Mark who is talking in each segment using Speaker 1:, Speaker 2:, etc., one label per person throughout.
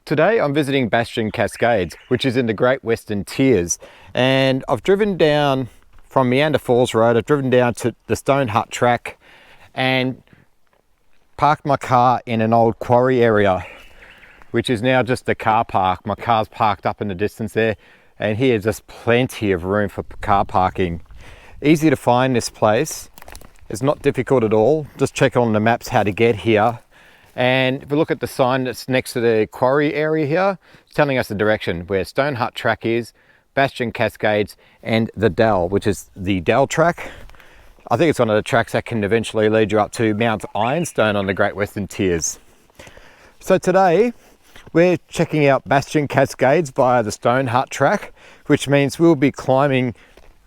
Speaker 1: Today I'm visiting Bastion Cascades, which is in the Great Western Tiers, and I've driven down from Meander Falls Road. I've driven down to the Stone Hut track and parked my car in an old quarry area, which is now just a car park. My car's parked up in the distance there, and here's just plenty of room for car parking. Easy to find this place. It's not difficult at all. Just check on the maps how to get here. And if we look at the sign that's next to the quarry area here, it's telling us the direction where Stone Hut track is, Bastion Cascades, and the Dell, which is the Dell track. I think it's one of the tracks that can eventually lead you up to Mount Ironstone on the Great Western Tiers. So today we're checking out Bastion Cascades via the Stone Hut track, which means we'll be climbing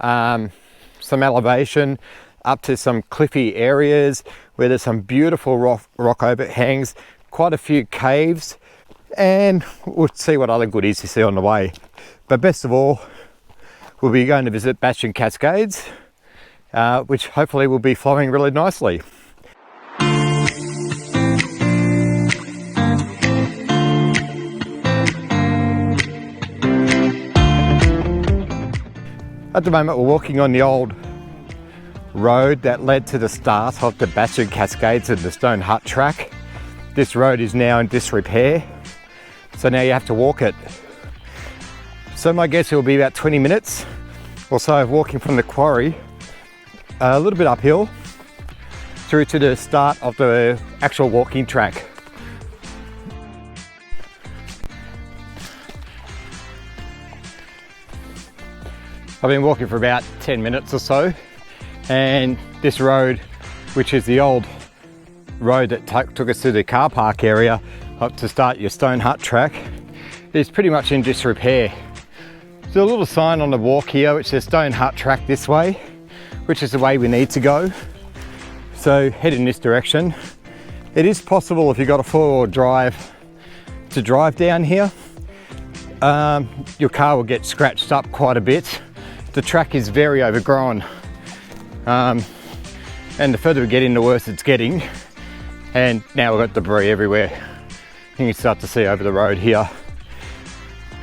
Speaker 1: some elevation up to some cliffy areas where there's some beautiful rock overhangs, quite a few caves, and we'll see what other goodies you see on the way. But best of all, we'll be going to visit Bastion Cascades, which hopefully will be flowing really nicely. At the moment we're walking on the old road that led to the start of the Bastion Cascades and the Stone Hut track. This road is now in disrepair, so now you have to walk it. So my guess it will be about 20 minutes or so of walking from the quarry, a little bit uphill, through to the start of the actual walking track. I've been walking for about 10 minutes or so, and this road, which is the old road that took us to the car park area up to start your Stone Hut track, is pretty much in disrepair. There's a little sign on the walk here which says Stone Hut track this way, which is the way we need to go. So head in this direction. It is possible if you've got a four-wheel drive to drive down here. Your car will get scratched up quite a bit. The track is very overgrown. And the further we get in, the worse it's getting. And now we've got debris everywhere. You can start to see over the road here.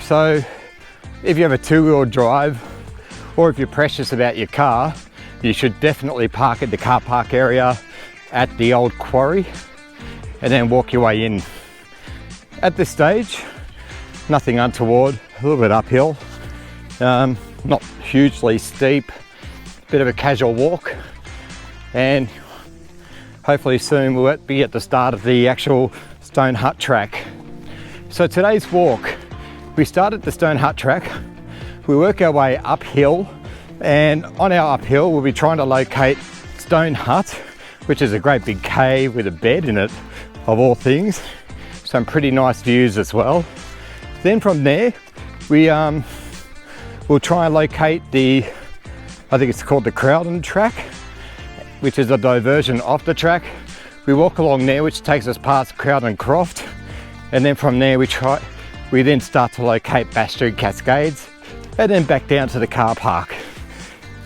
Speaker 1: So if you have a two-wheel drive, or if you're precious about your car, you should definitely park at the car park area at the old quarry and then walk your way in. At this stage, nothing untoward, a little bit uphill, not hugely steep, bit of a casual walk, and hopefully soon we'll be at the start of the actual Stone Hut track. So today's walk, we start at the Stone Hut track, we work our way uphill, and on our uphill we'll be trying to locate Stone Hut, which is a great big cave with a bed in it, of all things. Some pretty nice views as well. Then from there we'll try and locate I think it's called the Crowden track, which is a diversion off the track. We walk along there, which takes us past Crowden Croft, and then from there we then start to locate Bastion Cascades, and then back down to the car park.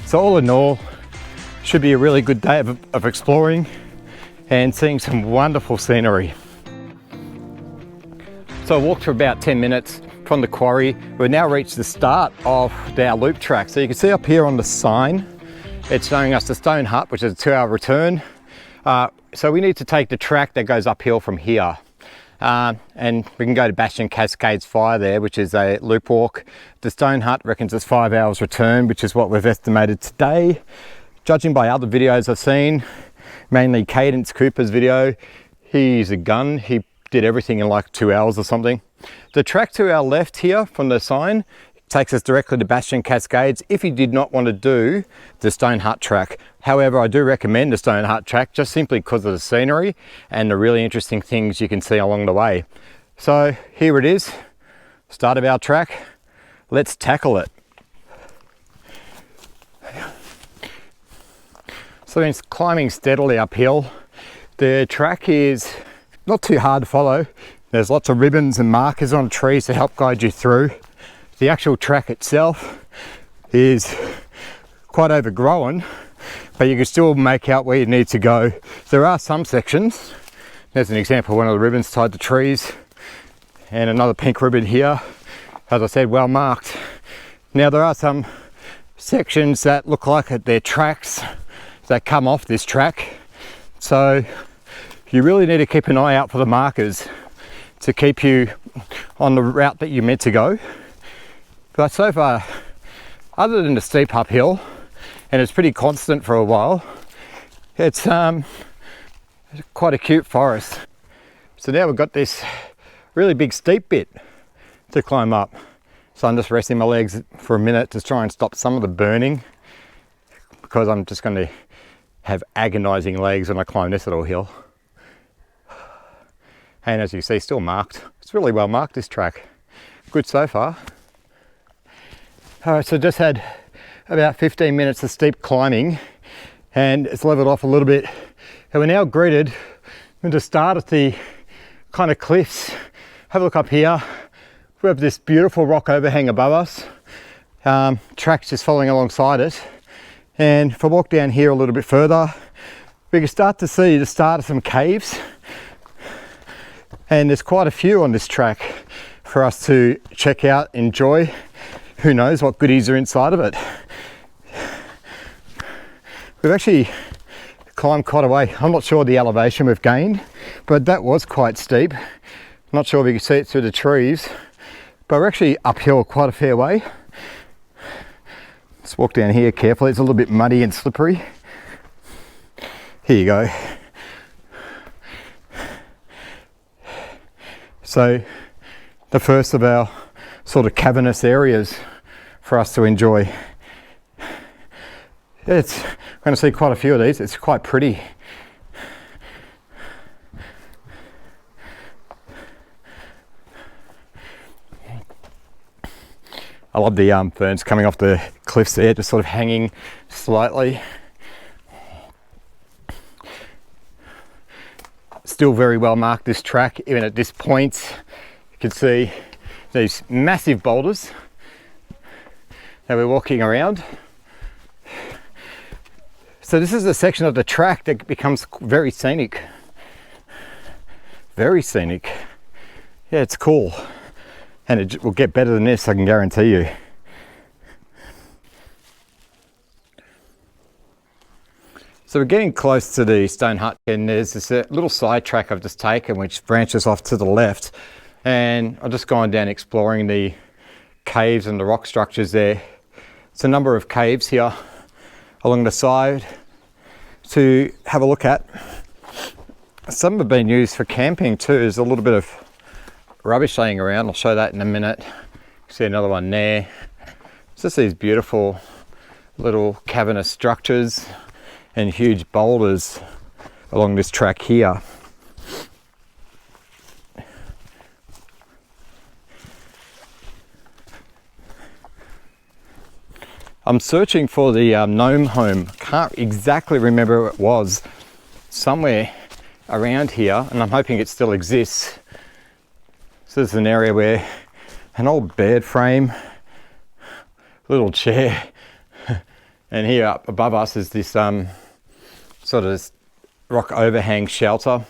Speaker 1: So all in all, should be a really good day of exploring and seeing some wonderful scenery. So I walked for about 10 minutes from the quarry. We've now reached the start of our loop track. So you can see up here on the sign, it's showing us the Stone Hut, which is a 2-hour return. So we need to take the track that goes uphill from here. And we can go to Bastion Cascades Fire there, which is a loop walk. The Stone Hut reckons it's 5 hours return, which is what we've estimated today. Judging by other videos I've seen, mainly Cadence Cooper's video, he's a gun. He did everything in like 2 hours or something. The track to our left here from the sign takes us directly to Bastion Cascades if you did not want to do the Stone Hut track. However, I do recommend the Stone Hut track just simply because of the scenery and the really interesting things you can see along the way. So here it is, start of our track. Let's tackle it. So it's climbing steadily uphill. The track is not too hard to follow. There's lots of ribbons and markers on trees to help guide you through. The actual track itself is quite overgrown, but you can still make out where you need to go. There are some sections, there's an example of one of the ribbons tied to trees, and another pink ribbon here, as I said, well marked. Now there are some sections that look like they're tracks that come off this track, so you really need to keep an eye out for the markers to keep you on the route that you're meant to go. But so far, other than the steep uphill, and it's pretty constant for a while, it's quite a cute forest. So now we've got this really big steep bit to climb up. So I'm just resting my legs for a minute to try and stop some of the burning, because I'm just going to have agonizing legs when I climb this little hill. And as you see, still marked. It's really well marked, this track. Good so far. All right, so just had about 15 minutes of steep climbing, and it's leveled off a little bit. And we're now greeted with the start at the kind of cliffs. Have a look up here. We have this beautiful rock overhang above us. Tracks just following alongside it. And if I walk down here a little bit further, we can start to see the start of some caves. And there's quite a few on this track for us to check out, enjoy. Who knows what goodies are inside of it. We've actually climbed quite a way. I'm not sure the elevation we've gained, but that was quite steep. Not sure if you can see it through the trees, but we're actually uphill quite a fair way. Let's walk down here carefully. It's a little bit muddy and slippery. Here you go. So the first of our sort of cavernous areas for us to enjoy. We're going to see quite a few of these. It's quite pretty. I love the ferns coming off the cliffs there, just sort of hanging slightly. Still very well marked, this track, even at this point. You can see these massive boulders that we're walking around. So this is a section of the track that becomes very scenic. Very scenic. Yeah, it's cool. And it will get better than this, I can guarantee you. So we're getting close to the stone hut, and there's this little side track I've just taken which branches off to the left, and I've just gone down exploring the caves and the rock structures there. It's a number of caves here along the side to have a look at. Some have been used for camping too. There's a little bit of rubbish laying around. I'll show that in a minute. See another one there. It's just these beautiful little cavernous structures and huge boulders along this track here. I'm searching for the gnome home. Can't exactly remember where it was. Somewhere around here, and I'm hoping it still exists. So this is an area where an old bed frame, little chair, and here up above us is this sort of this rock overhang shelter.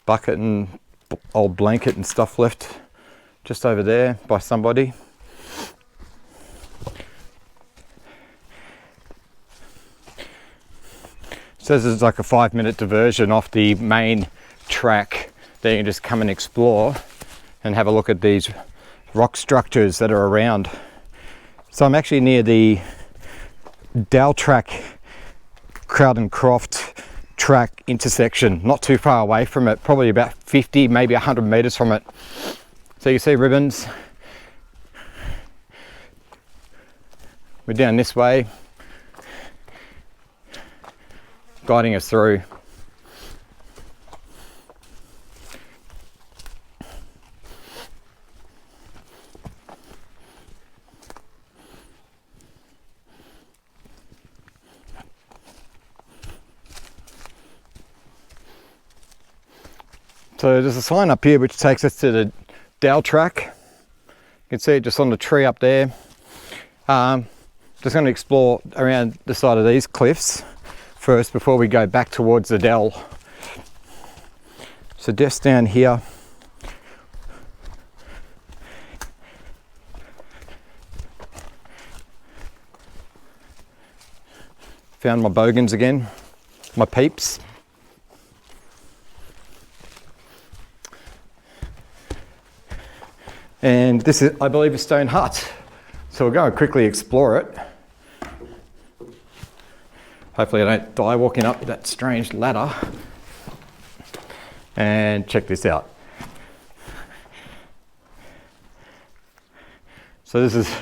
Speaker 1: Bucket and old blanket and stuff left just over there by somebody. So this is like a 5-minute diversion off the main track that you can just come and explore and have a look at these rock structures that are around. So I'm actually near the Dale track, Crowden Croft track intersection, not too far away from it, probably about 50, maybe 100 meters from it. So you see ribbons. We're down this way, guiding us through. So there's a sign up here which takes us to the Dale track. You can see it just on the tree up there. Just going to explore around the side of these cliffs first before we go back towards the Dell. So So just down here, found my bogans again, my peeps. And this is, I believe, a stone hut. So we'll go and quickly explore it. Hopefully I don't die walking up that strange ladder. And check this out. So this is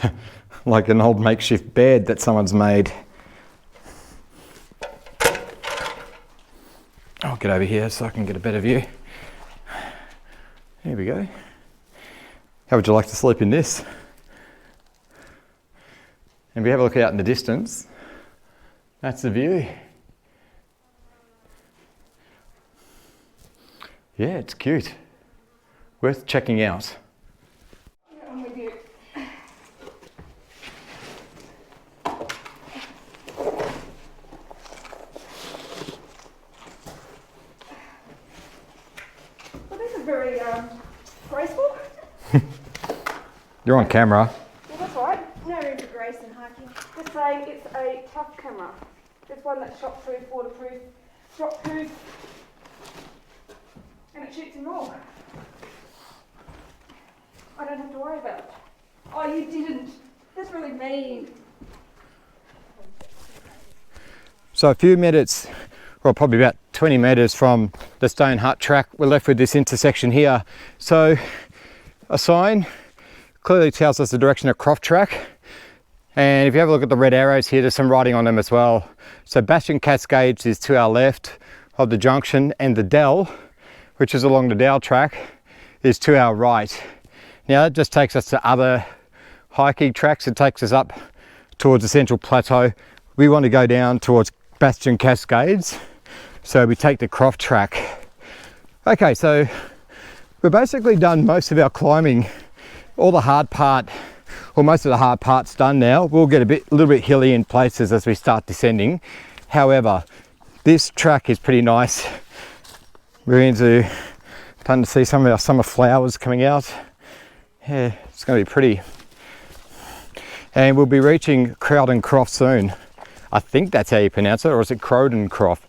Speaker 1: like an old makeshift bed that someone's made. I'll get over here so I can get a better view. Here we go. How would you like to sleep in this? And if we have a look out in the distance, that's the view. Yeah, it's cute. Worth checking out.
Speaker 2: Yeah, I'm with you. Well, these are very graceful.
Speaker 1: You're on camera.
Speaker 2: Well, that's right. No room for grace in hiking. Just saying it's a tough camera. It's one that's shockproof, waterproof, drop-proof, and it shoots in raw. I don't have to worry about it. Oh, you didn't. That's really mean.
Speaker 1: So a few minutes, well, probably about 20 metres from the stone hut track, we're left with this intersection here. So a sign clearly tells us the direction of Croft track. And if you have a look at the red arrows here, there's some writing on them as well. So Bastion Cascades is to our left of the junction, and the dell, which is along the dell track, is to our right. Now that just takes us to other hiking tracks. It takes us up towards the central plateau. We want to go down towards Bastion Cascades, so we take the Croft track. Okay, so we've basically done most of our climbing. All the hard part, or most of the hard part's done now. We'll get a little bit hilly in places as we start descending. However, this track is pretty nice. We're starting to see some of our summer flowers coming out. Yeah, it's going to be pretty. And we'll be reaching Crowden Croft soon. I think that's how you pronounce it, or is it Crowden Croft?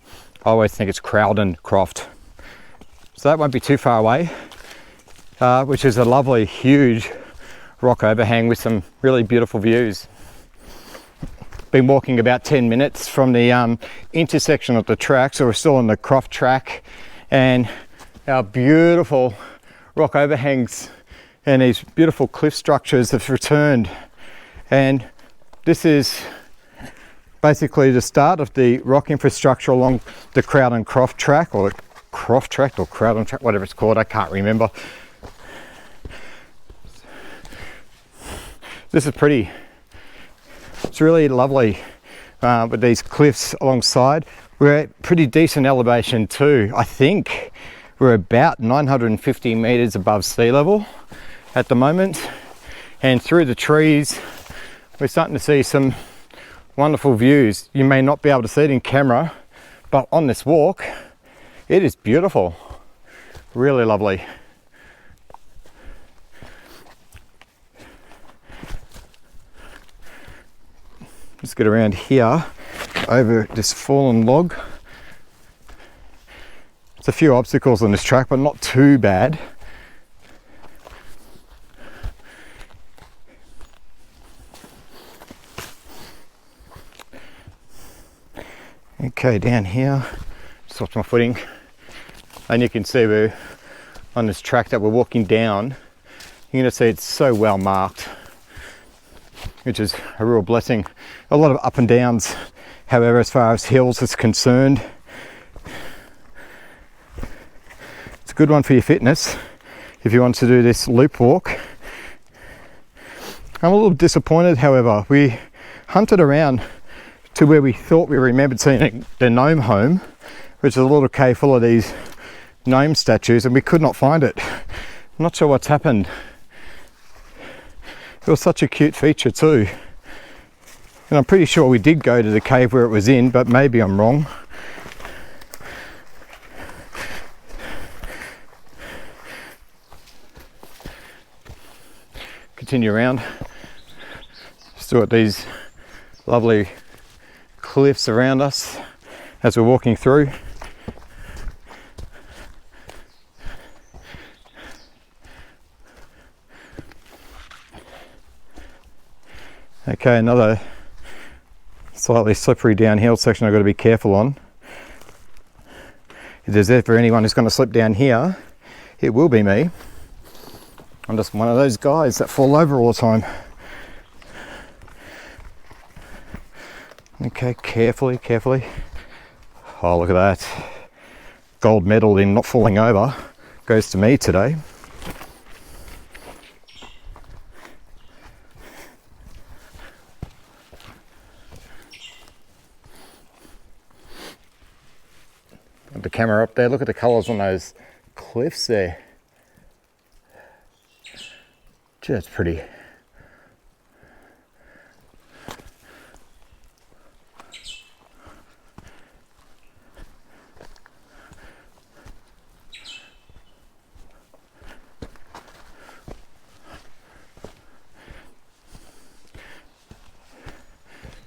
Speaker 1: I always think it's Crowden Croft. So that won't be too far away, which is a lovely, huge rock overhang with some really beautiful views. Been walking about 10 minutes from the intersection of the track, so we're still on the Croft track, and our beautiful rock overhangs and these beautiful cliff structures have returned. And this is basically the start of the rock infrastructure along the Crowden Croft track, or the Croft track, or Crowden track, whatever it's called, I can't remember. This is pretty. It's really lovely with these cliffs alongside. We're at pretty decent elevation too. I think we're about 950 meters above sea level at the moment, and through the trees we're starting to see some wonderful views. You may not be able to see it in camera, but on this walk it is beautiful, really lovely. Let's get around here over this fallen log. There's a few obstacles on this track, but not too bad. Okay, down here, just watch my footing, and you can see we're on this track that we're walking down. You're going to see it's so well marked, which is a real blessing. A lot of up and downs, however, as far as hills is concerned. It's a good one for your fitness if you want to do this loop walk. I'm a little disappointed, however. We hunted around to where we thought we remembered seeing the gnome home, which is a little cave full of these gnome statues, and we could not find it. I'm not sure what's happened. It was such a cute feature too. And I'm pretty sure we did go to the cave where it was in, but maybe I'm wrong. continue around. Still got these lovely cliffs around us as we're walking through. Okay, another slightly slippery downhill section I've got to be careful on. If there's ever anyone who's going to slip down here, it will be me. I'm just one of those guys that fall over all the time. Okay, carefully. Oh, look at that. Gold medal in not falling over goes to me today. Got the camera up there. Look at the colours on those cliffs there. Gee, that's pretty.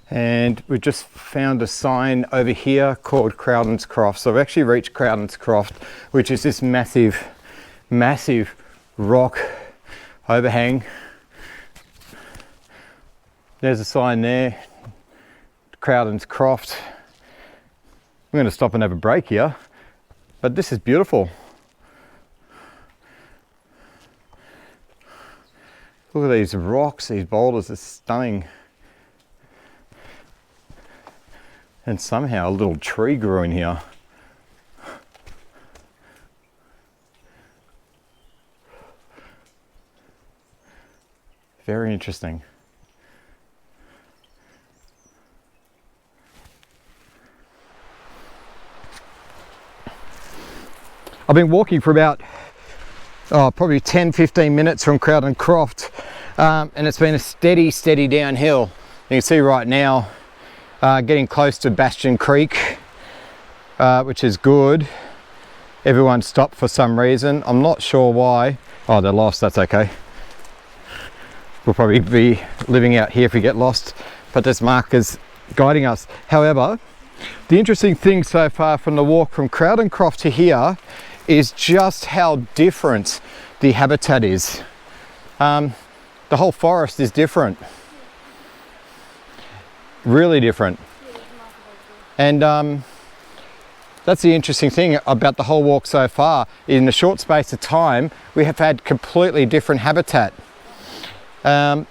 Speaker 1: And we've just found a sign over here called Crowden's Croft. So we've actually reached Crowden's Croft, which is this massive rock overhang. There's a sign there, Crowden's Croft. I'm going to stop and have a break here, but this is beautiful. Look at these rocks, these boulders are stunning. And somehow a little tree grew in here. Very interesting. I've been walking for about probably 10-15 minutes from Crowden Croft, and it's been a steady downhill. You can see right now getting close to Bastion Creek, which is good. Everyone stopped for some reason. I'm not sure why. Oh, they're lost, that's okay. We'll probably be living out here if we get lost, but there's markers guiding us. However, the interesting thing so far from the walk from Crowden Croft to here is just how different the habitat is. The whole forest is different. Really different. And that's the interesting thing about the whole walk so far. In a short space of time, we have had completely different habitat. So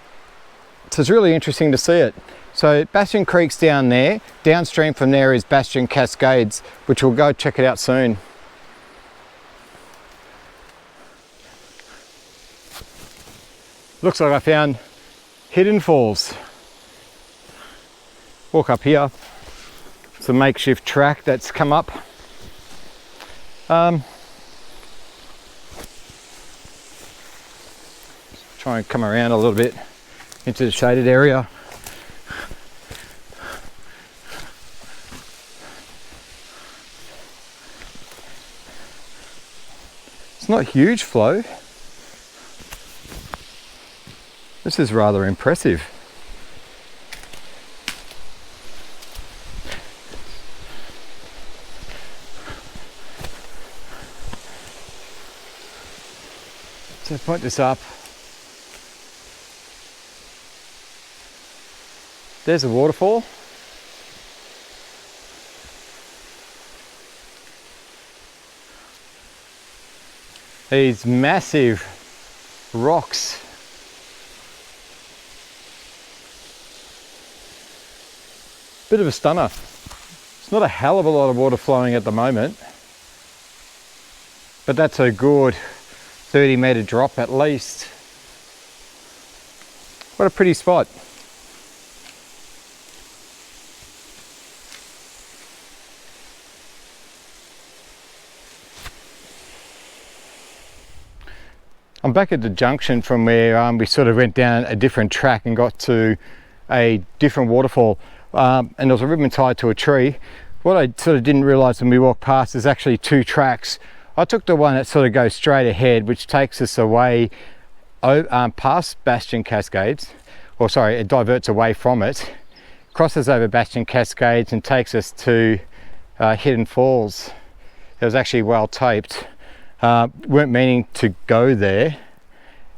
Speaker 1: it's really interesting to see it. So Bastion Creek's down there. Downstream from there is Bastion Cascades, which we'll go check it out soon. Looks like I found hidden falls. Walk up here. It's a makeshift track that's come up. Try and come around a little bit into the shaded area. It's not huge flow. This is rather impressive. So point this up. There's a waterfall. These massive rocks. Bit of a stunner. It's not a hell of a lot of water flowing at the moment, but that's a good 30-metre drop at least. What a pretty spot. I'm back at the junction from where we sort of went down a different track and got to a different waterfall, and there was a ribbon tied to a tree. What I sort of didn't realise when we walked past is actually two tracks. I took the one that sort of goes straight ahead, which takes us away past Bastion Cascades, or sorry, it diverts away from it, crosses over Bastion Cascades and takes us to Hidden Falls. It was actually well taped. Weren't meaning to go there.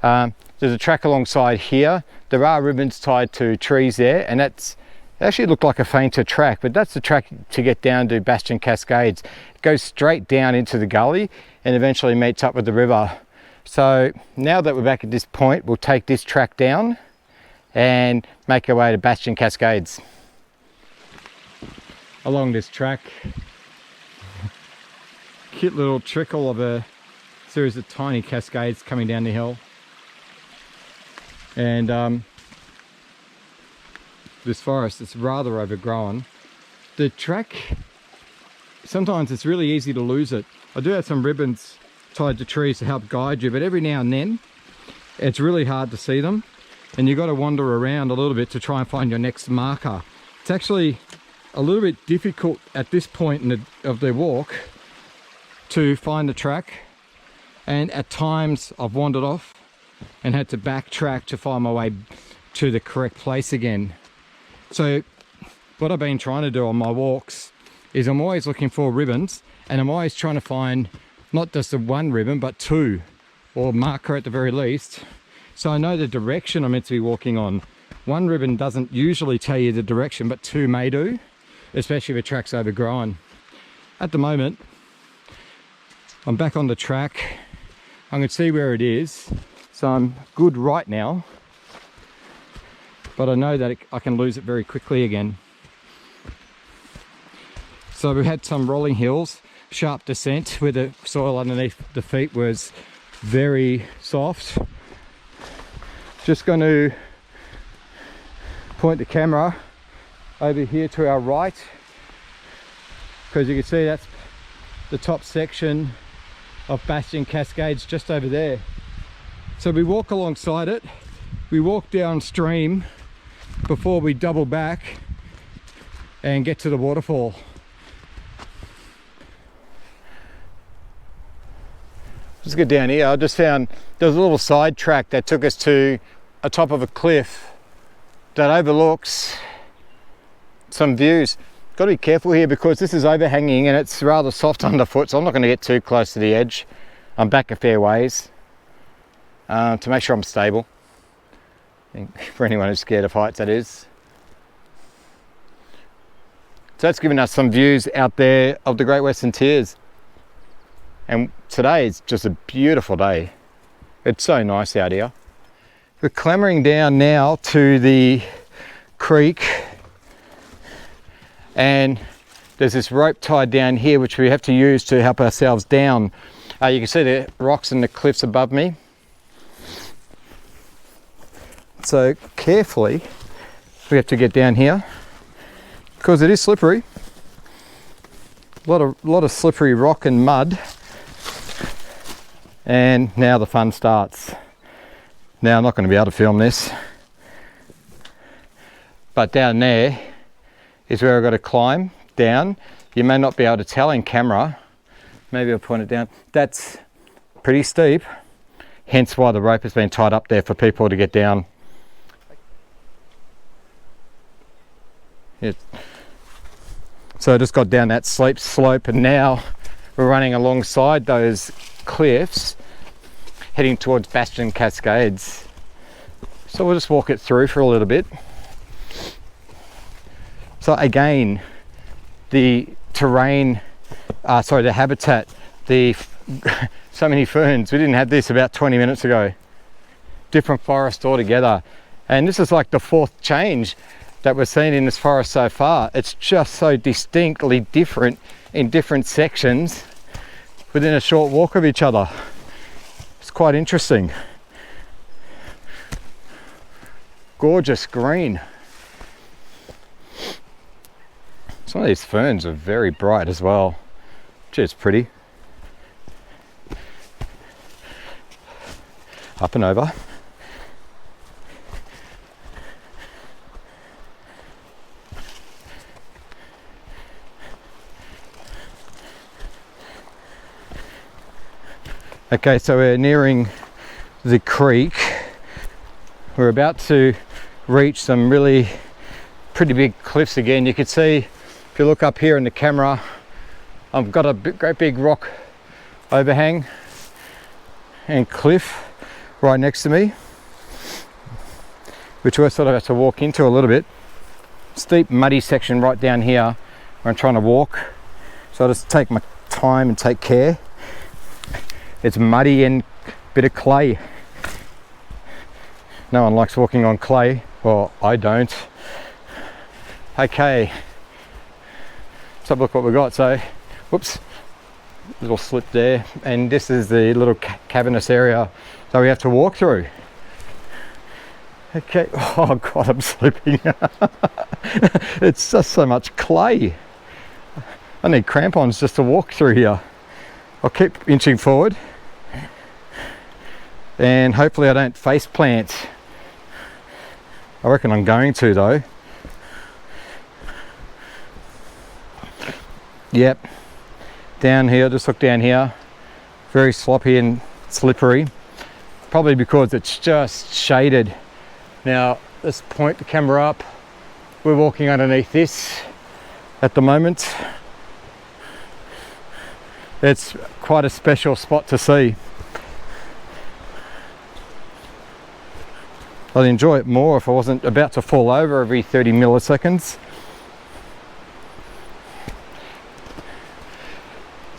Speaker 1: There's a track alongside here. There are ribbons tied to trees there, and it actually looked like a fainter track, but that's the track to get down to Bastion Cascades. It goes straight down into the gully and eventually meets up with the river. So now that we're back at this point, we'll take this track down and make our way to Bastion Cascades. Along this track, cute little trickle of a series of tiny cascades coming down the hill. And this forest is rather overgrown. The track, sometimes it's really easy to lose it. I do have some ribbons tied to trees to help guide you, but every now and then it's really hard to see them, and you've got to wander around a little bit to try and find your next marker. It's actually a little bit difficult at this point of the walk to find the track, and at times I've wandered off and had to backtrack to find my way to the correct place again. So what I've been trying to do on my walks is I'm always looking for ribbons, and I'm always trying to find not just the one ribbon but two, or marker at the very least, so I know the direction I'm meant to be walking on. One ribbon doesn't usually tell you the direction, but two may do, especially if a track's overgrown. At the moment I'm back on the track. I can see where it is, so I'm good right now, but I know that I can lose it very quickly again. So we've had some rolling hills, sharp descent where the soil underneath the feet was very soft. Just going to point the camera over here to our right, because you can see that's the top section of Bastion Cascades just over there. So we walk alongside it, we walk downstream before we double back and get to the waterfall. Let's get down here. I just found there was a little side track that took us to a top of a cliff that overlooks some views. Got to be careful here because this is overhanging and it's rather soft underfoot, so I'm not going to get too close to the edge. I'm back a fair ways to make sure I'm stable. For anyone who's scared of heights, that is. So that's given us some views out there of the Great Western Tiers. And today is just a beautiful day. It's so nice out here. We're clambering down now to the creek, and there's this rope tied down here which we have to use to help ourselves down. You can see the rocks and the cliffs above me. So carefully we have to get down here because it is slippery. A lot of slippery rock and mud. And now the fun starts. Now I'm not going to be able to film this, but down there is where I've got to climb down. You may not be able to tell in camera. Maybe I'll point it down. That's pretty steep, hence why the rope has been tied up there for people to get down. So I just got down that steep slope, and now we're running alongside those cliffs heading towards Bastion Cascades. So we'll just walk it through for a little bit. So again, the terrain, the habitat, so many ferns. We didn't have this about 20 minutes ago. Different forest altogether. And this is like the fourth change that we've seen in this forest so far. It's just so distinctly different in different sections within a short walk of each other. It's quite interesting. Gorgeous green. Some of these ferns are very bright as well. Gee, it's pretty. Up and over. Okay, so we're nearing the creek. we're about to reach some really pretty big cliffs again. You can see, if you look up here in the camera, I've got a great big rock overhang and cliff right next to me, which we sort of have to walk into a little bit. Steep muddy section right down here where I'm trying to walk, so I just take my time and take care. It's muddy and a bit of clay. No one likes walking on clay. Well, I don't. Okay, let's have a look what we got. So, whoops, little slip there, and this is the little cavernous area that we have to walk through. Okay, oh god, I'm slipping. It's just so much clay. I need crampons just to walk through here. I'll keep inching forward and hopefully I don't face plant. I reckon I'm going to though. Yep, down here, just look down here, very sloppy and slippery, probably because it's just shaded. Now let's point the camera up. We're walking underneath this at the moment. It's quite a special spot to see. I'd enjoy it more if I wasn't about to fall over every 30 milliseconds.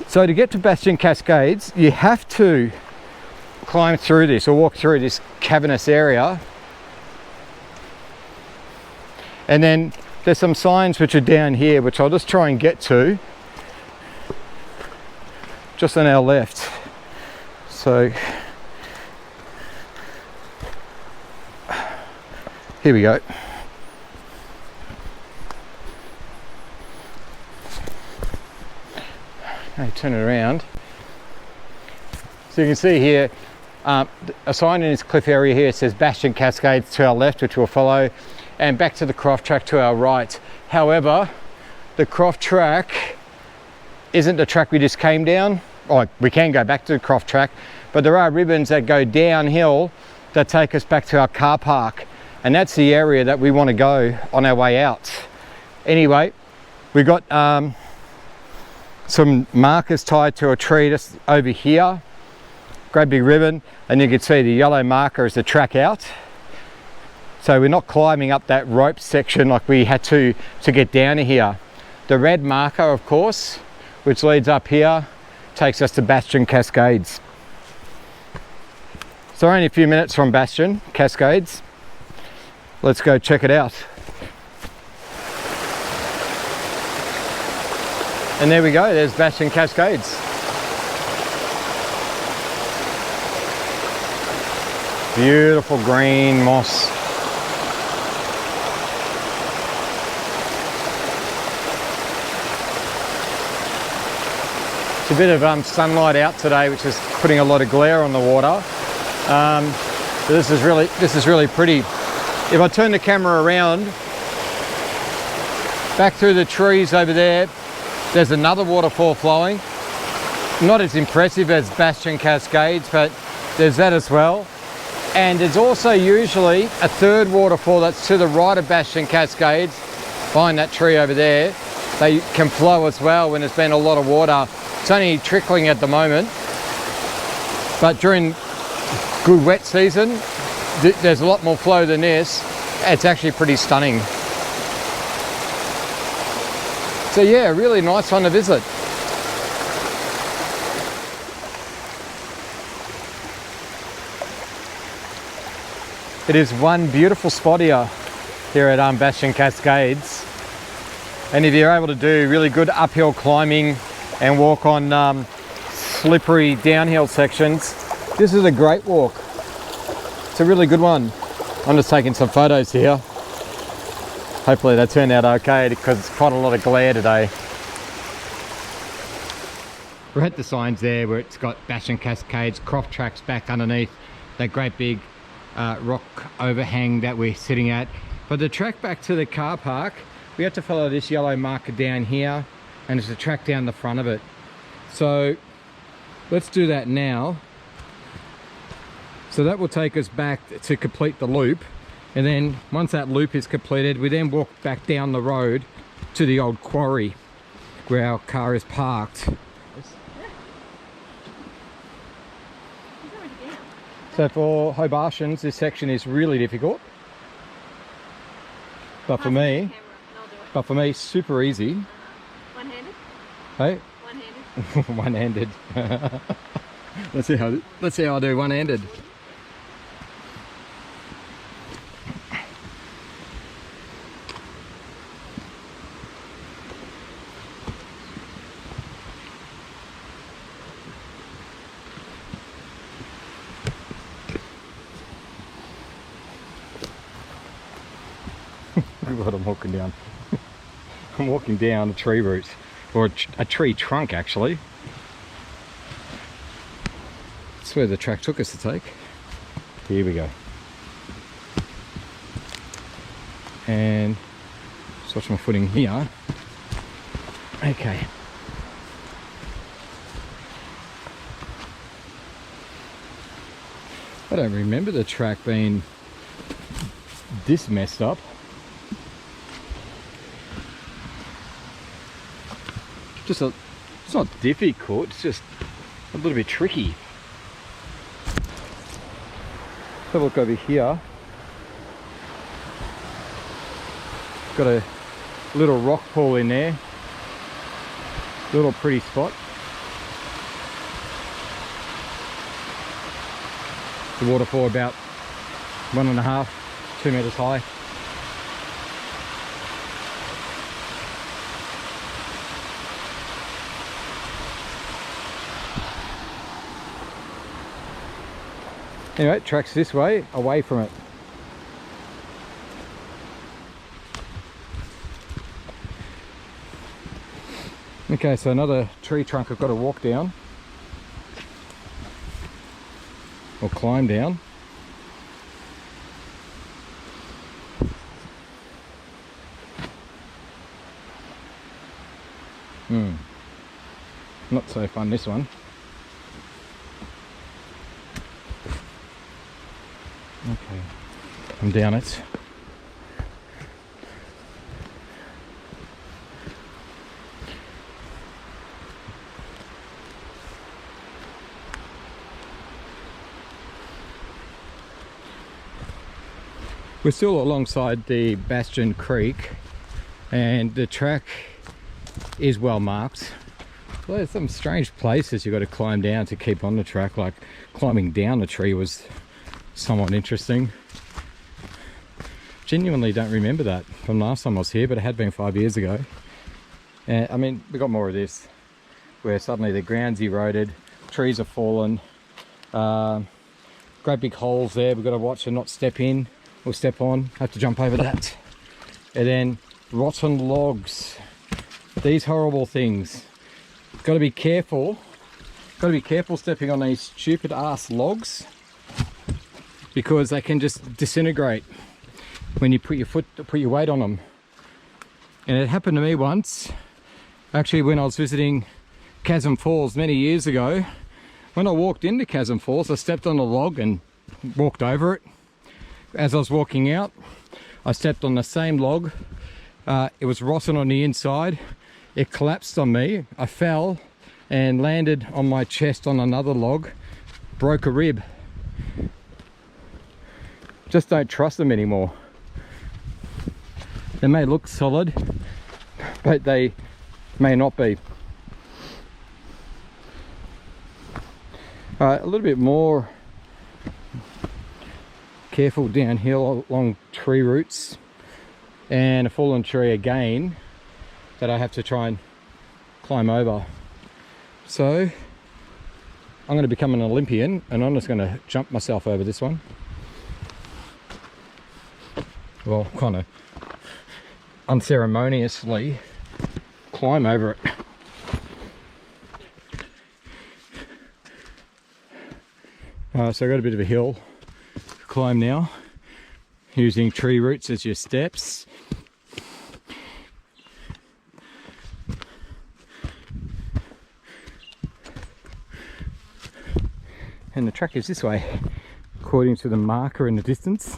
Speaker 1: So to get to Bastion Cascades, you have to climb through this or walk through this cavernous area. And then there's some signs which are down here, which I'll just try and get to, just on our left. So here we go. Okay, turn it around. So you can see here, a sign in this cliff area here says Bastion Cascades to our left, which we'll follow, and back to the Croft track to our right. However, the Croft track isn't the track we just came down. Oh, we can go back to the Croft track, but there are ribbons that go downhill that take us back to our car park, and that's the area that we want to go on our way out. Anyway, we got some markers tied to a tree just over here. Great big ribbon, and you can see the yellow marker is the track out. So we're not climbing up that rope section like we had to get down to here. The red marker, of course, which leads up here, takes us to Bastion Cascades. So only a few minutes from Bastion Cascades. Let's go check it out. And there we go, there's Bastion Cascades. Beautiful green moss. It's a bit of sunlight out today, which is putting a lot of glare on the water. This is really pretty. If I turn the camera around, back through the trees over there, there's another waterfall flowing. Not as impressive as Bastion Cascades, but there's that as well. And there's also usually a third waterfall that's to the right of Bastion Cascades, behind that tree over there. They can flow as well when there's been a lot of water. It's only trickling at the moment, but during good wet season, there's a lot more flow than this. It's actually pretty stunning. So yeah, really nice one to visit. It is one beautiful spot here at Bastion Cascades. And if you're able to do really good uphill climbing and walk on slippery downhill sections, this is a great walk. It's a really good one. I'm just taking some photos here. Hopefully they turned out okay because it's quite a lot of glare today. We're at the signs there where it's got Bastion Cascades, Croft tracks back underneath that great big rock overhang that we're sitting at. But the track back to the car park, we have to follow this yellow marker down here, and there's a track down the front of it. So let's do that now. So that will take us back to complete the loop, and then once that loop is completed, we then walk back down the road to the old quarry where our car is parked. So for Hobartians, this section is really difficult, but for me, super easy.
Speaker 2: One-handed?
Speaker 1: Hey?
Speaker 2: One-handed.
Speaker 1: One-handed. Let's see how I do one-handed. Look what I'm walking down. I'm walking down a tree root, or a tree trunk actually. That's where the track took us to take. Here we go. And just watch my footing here. Okay. I don't remember the track being this messed up. It's not difficult, it's just a little bit tricky. Have a look over here. Got a little rock pool in there. Little pretty spot. The waterfall about 1.5, 2 meters high. Anyway, it tracks this way, away from it. Okay, so another tree trunk I've got to walk down. Or climb down. Not so fun, this one. Okay, I'm down it. We're still alongside the Bastion Creek, and the track is well marked. Well, there's some strange places you've got to climb down to keep on the track, like climbing down a tree was somewhat interesting. Genuinely don't remember that from last time I was here, but it had been 5 years ago. And I mean, we got more of this, where suddenly the ground's eroded, trees are fallen, great big holes there. We've got to watch and not step in or step on, have to jump over that. And then rotten logs, these horrible things. Got to be careful stepping on these stupid ass logs, because they can just disintegrate when you put your weight on them. And it happened to me once, actually, when I was visiting Chasm Falls many years ago. When I walked into Chasm Falls, I stepped on a log and walked over it. As I was walking out, I stepped on the same log. It was rotten on the inside. It collapsed on me. I fell and landed on my chest on another log, broke a rib. Just don't trust them anymore. They may look solid, but they may not be. A little bit more careful downhill along tree roots, and a fallen tree again that I have to try and climb over. So I'm going to become an Olympian, and I'm just going to jump myself over this one. Well, kind of unceremoniously climb over it. So I got a bit of a hill to climb now, using tree roots as your steps. And the track is this way. according to the marker in the distance.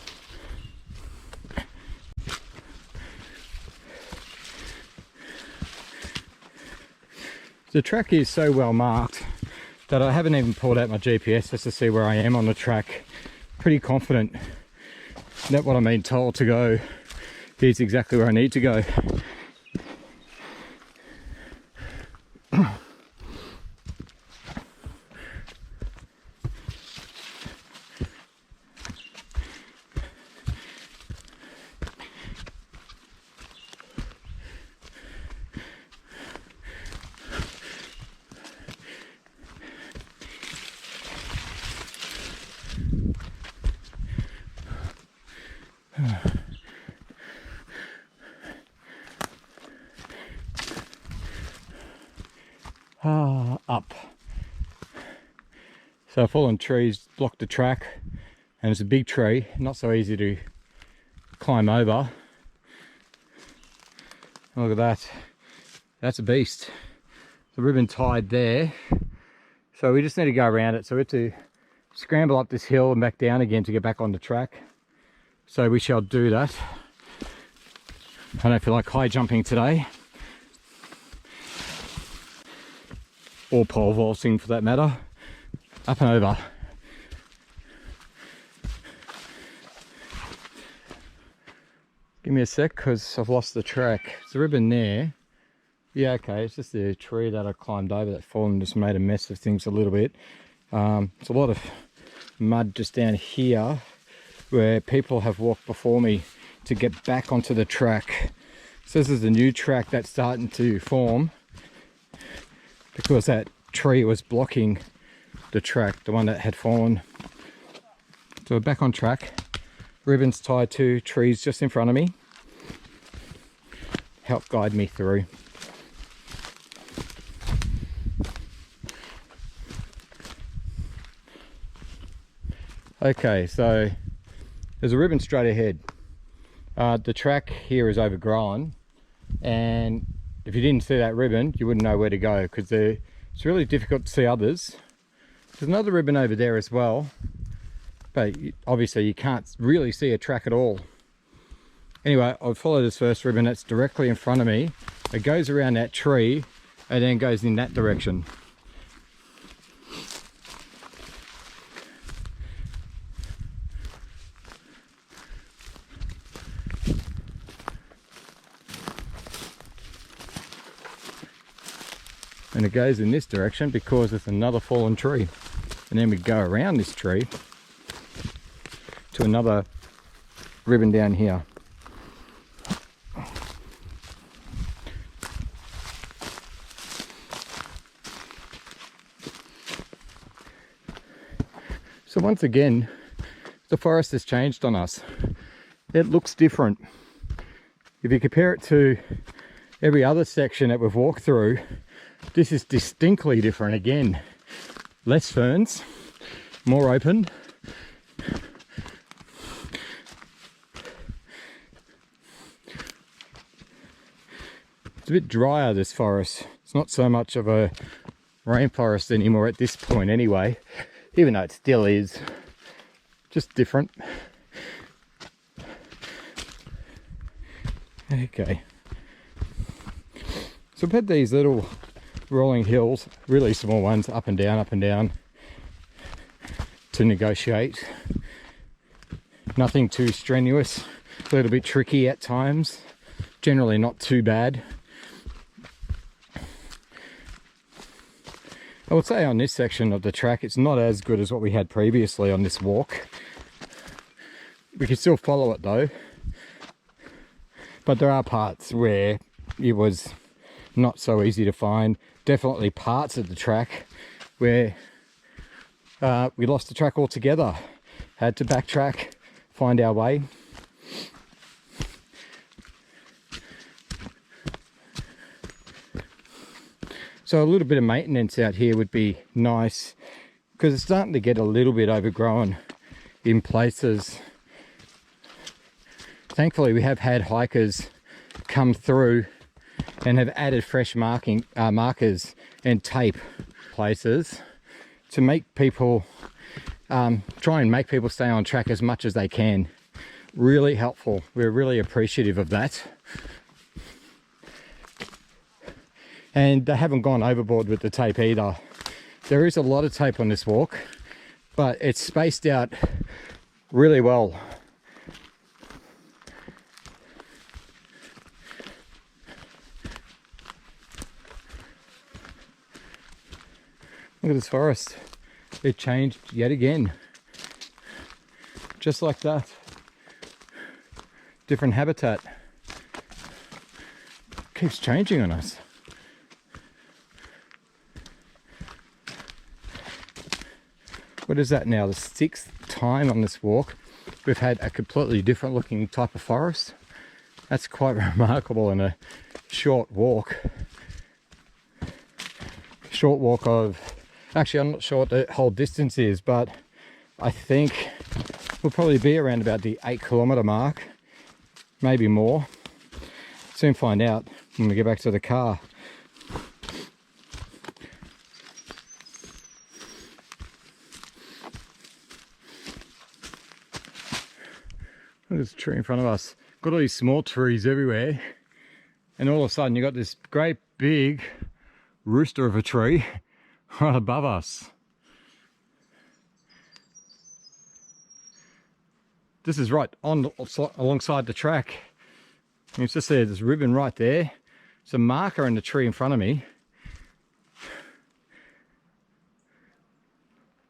Speaker 1: The track is so well marked that I haven't even pulled out my GPS just to see where I am on the track. Pretty confident that what I'm being told to go is exactly where I need to go. Up. So fallen trees block the track, and it's a big tree, not so easy to climb over. Look at that, that's a beast. The ribbon tied there, so we just need to go around it. So we have to scramble up this hill and back down again to get back on the track. So we shall do that. I don't feel like high jumping today, or pole vaulting for that matter. Up and over. Give me a sec because I've lost the track. There's a ribbon there. Yeah, okay, it's just the tree that I climbed over that fallen just made a mess of things a little bit. It's a lot of mud just down here where people have walked before me to get back onto the track. So this is a new track that's starting to form because that tree was blocking the track, the one that had fallen. So we're back on track. Ribbons tied to trees just in front of me. Help guide me through. Okay, so there's a ribbon straight ahead. The track here is overgrown, and if you didn't see that ribbon, you wouldn't know where to go because it's really difficult to see others. There's another ribbon over there as well, but obviously you can't really see a track at all. Anyway, I'll follow this first ribbon that's directly in front of me. It goes around that tree and then goes in that direction. And it goes in this direction because it's another fallen tree. And then we go around this tree to another ribbon down here. So once again, the forest has changed on us. It looks different. If you compare it to every other section that we've walked through, this is distinctly different again. Less ferns, more open. It's a bit drier, this forest. It's not so much of a rainforest anymore at this point anyway, even though it still is, just different. Okay. So we've had these little rolling hills, really small ones, up and down to negotiate. Nothing too strenuous, a little bit tricky at times, generally not too bad. I would say on this section of the track it's not as good as what we had previously on this walk. We can still follow it though, but there are parts where it was not so easy to find. Definitely parts of the track where we lost the track altogether. Had to backtrack, find our way. So a little bit of maintenance out here would be nice because it's starting to get a little bit overgrown in places. Thankfully we have had hikers come through and have added fresh markers and tape places to make people try and make people stay on track as much as they can. Really helpful. We're really appreciative of that. And they haven't gone overboard with the tape either. There is a lot of tape on this walk, but it's spaced out really well. Look at this forest. It changed yet again. Just like that. Different habitat. Keeps changing on us. What is that now? The 6th time on this walk we've had a completely different looking type of forest. That's quite remarkable in a short walk. Short walk of, actually I'm not sure what the whole distance is, but I think we'll probably be around about the 8-kilometre mark, maybe more. Soon find out when we get back to the car. Look at this tree in front of us. Got all these small trees everywhere, and all of a sudden you got this great big rooster of a tree right above us. This is right on alongside the track. You can just see this ribbon right there. It's a marker in the tree in front of me.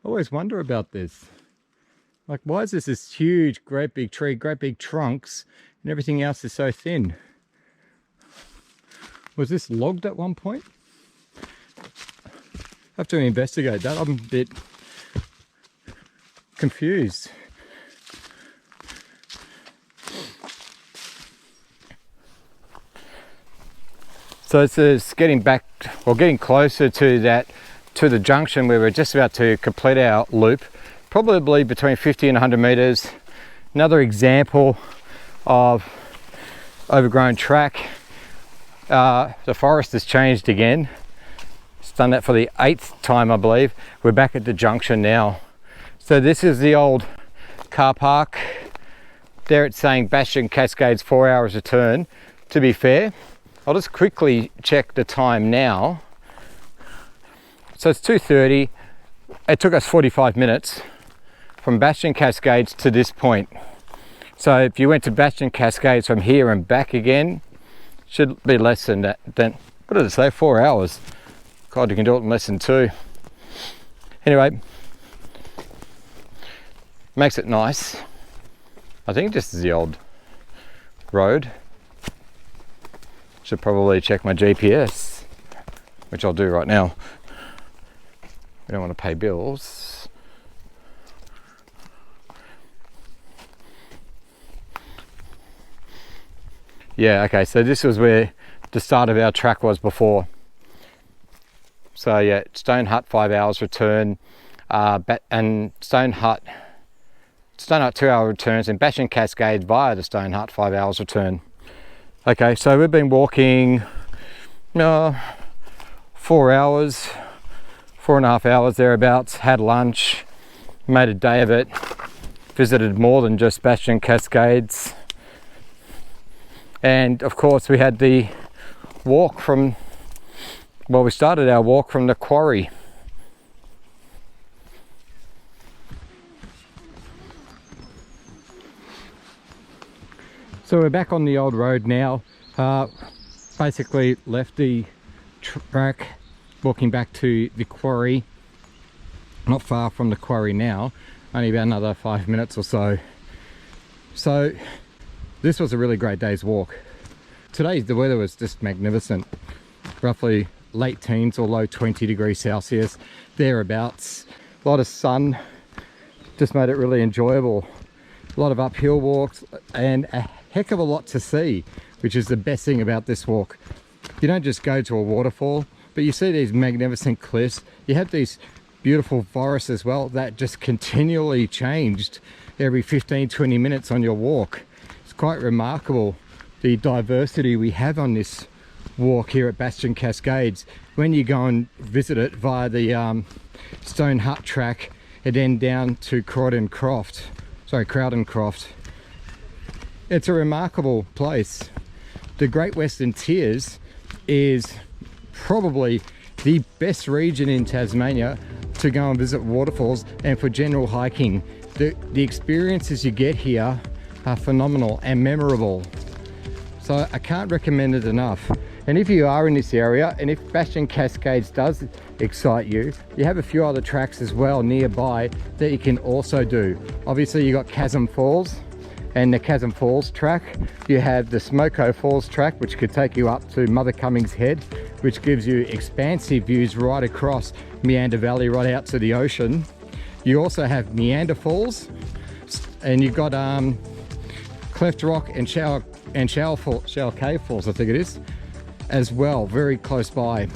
Speaker 1: I always wonder about this. Like, why is this huge, great big tree, great big trunks, and everything else is so thin? Was this logged at one point? I have to investigate that. I'm a bit confused. So this is getting back, or getting closer to the junction where we're just about to complete our loop. Probably between 50 and 100 meters. Another example of overgrown track. The forest has changed again. It's done that for the 8th time, I believe. We're back at the junction now. So this is the old car park. There it's saying Bastion Cascades 4 hours a turn. To be fair, I'll just quickly check the time now. So it's 2:30. It took us 45 minutes from Bastion Cascades to this point. So if you went to Bastion Cascades from here and back again, should be less than that. Then, what did it say? 4 hours. God, you can do it in less than 2. Anyway, makes it nice. I think this is the old road. Should probably check my GPS, which I'll do right now. We don't want to pay bills. Yeah, okay, so this was where the start of our track was before. So yeah, Stone Hut 5 hours return, and Stone Hut 2 hour returns, and Bastion Cascades via the Stone Hut 5 hours return. Okay, so we've been walking 4 hours, 4.5 hours thereabouts, had lunch, made a day of it, visited more than just Bastion Cascades. And of course we had the walk from, well, we started our walk from the quarry. So we're back on the old road now. Basically left the track, walking back to the quarry. Not far from the quarry now, only about another 5 minutes or so. So this was a really great day's walk. Today the weather was just magnificent. Roughly late teens or low 20 degrees Celsius, thereabouts. A lot of sun, just made it really enjoyable. A lot of uphill walks and a heck of a lot to see, which is the best thing about this walk. You don't just go to a waterfall, but you see these magnificent cliffs. You have these beautiful forests as well that just continually changed every 15-20 minutes on your walk. It's quite remarkable the diversity we have on this walk here at Bastion Cascades. When you go and visit it via the Stone Hut track and then down to Crowden Croft. It's a remarkable place. The Great Western Tiers is probably the best region in Tasmania to go and visit waterfalls and for general hiking. The experiences you get here are phenomenal and memorable. So I can't recommend it enough. And if you are in this area, and if Bastion Cascades does excite you, you have a few other tracks as well nearby that you can also do. Obviously you got Chasm Falls and the Chasm Falls track. You have the Smoko Falls track, which could take you up to Mother Cummings Head, which gives you expansive views right across Meander Valley, right out to the ocean. You also have Meander Falls, and you've got Cleft Rock and Shell Cave Falls, I think it is, as well, very close by.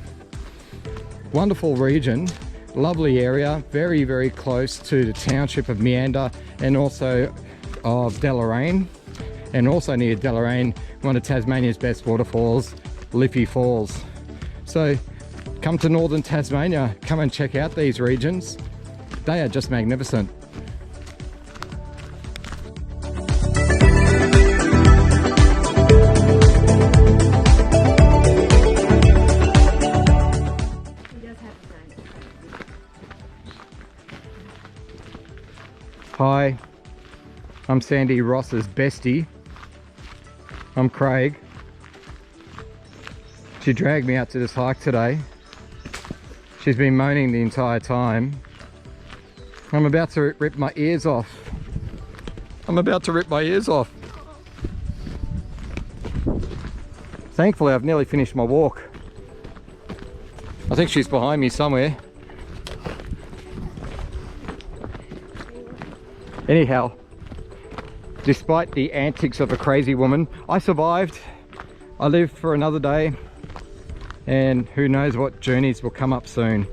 Speaker 1: Wonderful region, lovely area, very, very close to the township of Meander and also of Deloraine, and also near Deloraine, one of Tasmania's best waterfalls, Liffey Falls. So come to northern Tasmania, come and check out these regions. They are just magnificent. Hi, I'm Sandy Ross's bestie. I'm Craig. She dragged me out to this hike today. She's been moaning the entire time. I'm about to rip my ears off. Thankfully, I've nearly finished my walk. I think she's behind me somewhere. Anyhow, despite the antics of a crazy woman, I survived. I lived for another day, and who knows what journeys will come up soon.